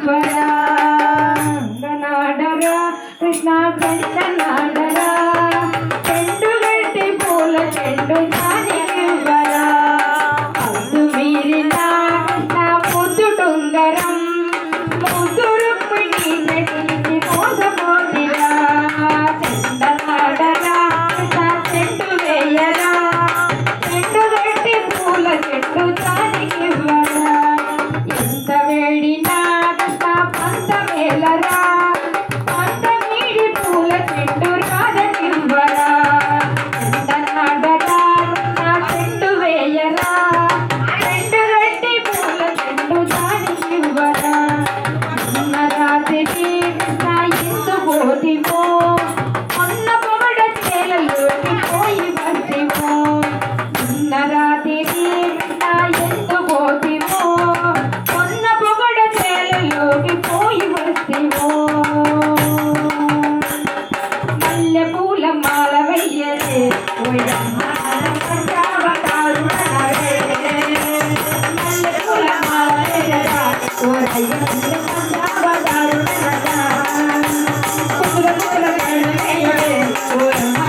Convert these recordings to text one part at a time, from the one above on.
ఇవ్వరా నాడరా కృష్ణ కంట నాడరా చెండు గట్టి పూల చెండు ఇవ్వరా అద్దు మీరిన నా ముద్దుటుంగరం ముద్దు రుక్మిణి నెట్టించి మోసపోతిరా చెండ నాడరా చెట్టు వేయరా చెట్టు గట్టి పూల చెట్టు ఇవ్వరా ఎంత వేడినా పంత మేలరా పంత నీడి పూల చెట్టు రాజనివ్వరా ఎంత నాడరా నా చెట్టు వేయరా చెట్టు గట్టి పూల చెట్టు దానికివ్వరా ఉన్న రాత్రికి నా ఎందు పోతివో మొన్న పొగడ చేలలోకి పోయి వస్తివో ఉన్న రాత్రికి నా ఎందు పోతివో మొన్న పొగడ చేలలోకి పోయి వస్తివో మల్లె పూల మాల వెయ్యరే ఓయమ్మ మల్లె పూల మాల వెయ్యరా ఓరయ్య పూల పూల వెయ్యరే ఓయమ్మ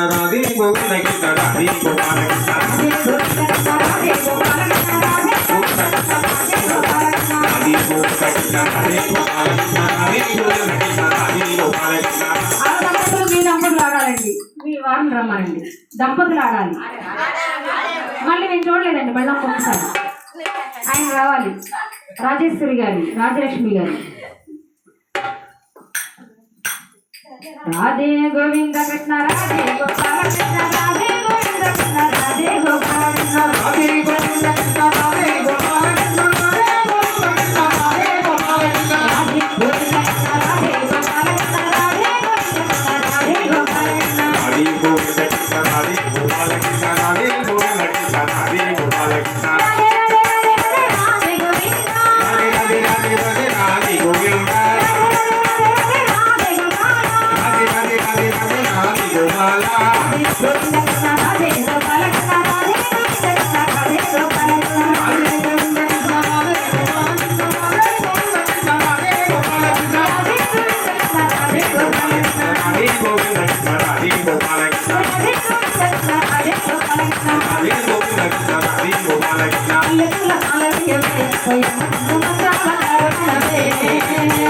రాధే గోవింద కృష్ణ రాధే గోపాల కృష్ణ రాధే గోవింద కృష్ణ రాధే గోపాల కృష్ణ రాధే గోవింద కృష్ణ రాధే గోపాల కృష్ణ రాధే గోవింద కృష్ణ రాధే గోపాల కృష్ణ ఆడదంపతులు మీ దంపతులు ఆడాలండి మీ వారిని రమ్మనండి దంపతులు ఆడాలి మళ్ళీ నేను చూడలేదండి మళ్ళీ ఒక్కసారి ఆయన రావాలి రాజేశ్వరి గారి రాజలక్ష్మి గారి రాధే గోవింద కృష్ణ రాధే గోపాల కృష్ణ రాధే గోవింద కృష్ణ రాధే గోపాల కృష్ణ రాధే గోవింద కృష్ణ రాధే గోపాల కృష్ణ రాధే గోవింద కృష్ణ రాధే గోపాల కృష్ణ రాధే గోవింద కృష్ణ రాధే గోపాల కృష్ణ రాధే గోవింద కృష్ణ రాధే గోపాల కృష్ణ రాధే గోవింద కృష్ణ రాధే గోపాల కృష్ణ రాధే గోపాల కృష్ణ రాధే గోవింద రాధే రాధే రాధే రాధే గోవింద Thank you.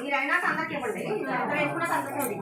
మీరైనా అందరికి ఇవ్వండి అందరూ వేసుకున్నాక అందరికీ ఇవ్వండి.